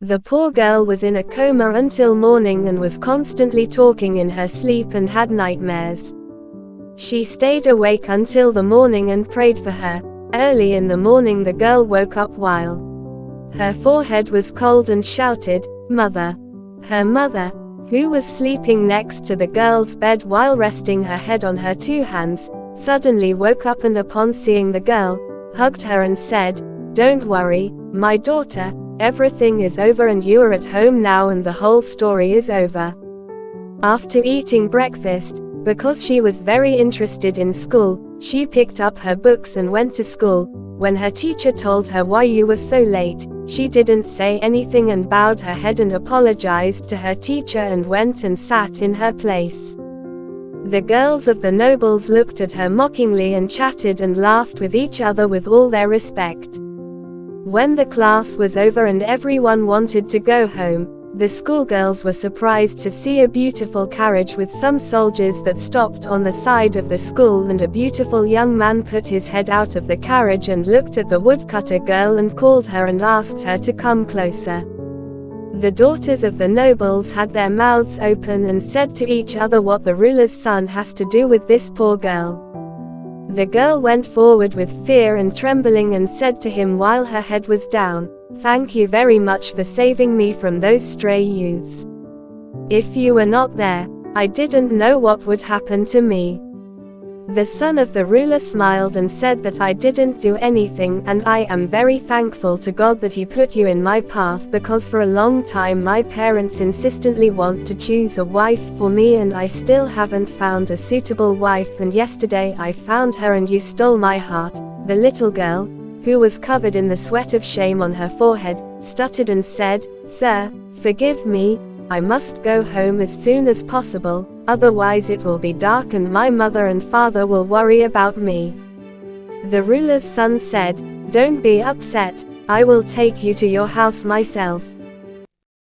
The poor girl was in a coma until morning and was constantly talking in her sleep and had nightmares. She stayed awake until the morning and prayed for her. Early in the morning the girl woke up while her forehead was cold and shouted, "Mother!" Her mother, who was sleeping next to the girl's bed while resting her head on her two hands, suddenly woke up and upon seeing the girl, hugged her and said, "Don't worry, my daughter, everything is over and you are at home now and the whole story is over." After eating breakfast, because she was very interested in school, she picked up her books and went to school. When her teacher told her why you were so late, she didn't say anything and bowed her head and apologized to her teacher and went and sat in her place. The girls of the nobles looked at her mockingly and chatted and laughed with each other with all their respect. When the class was over and everyone wanted to go home, the schoolgirls were surprised to see a beautiful carriage with some soldiers that stopped on the side of the school, and a beautiful young man put his head out of the carriage and looked at the woodcutter girl and called her and asked her to come closer. The daughters of the nobles had their mouths open and said to each other, "What the ruler's son has to do with this poor girl?" The girl went forward with fear and trembling and said to him while her head was down, "Thank you very much for saving me from those stray youths. If you were not there, I didn't know what would happen to me." The son of the ruler smiled and said that I didn't do anything, and I am very thankful to God that He put you in my path, because for a long time my parents insistently want to choose a wife for me and I still haven't found a suitable wife, and yesterday I found her and you stole my heart. The little girl, who was covered in the sweat of shame on her forehead, stuttered and said, "Sir, forgive me, I must go home as soon as possible, otherwise it will be dark and my mother and father will worry about me." The ruler's son said, "Don't be upset, I will take you to your house myself."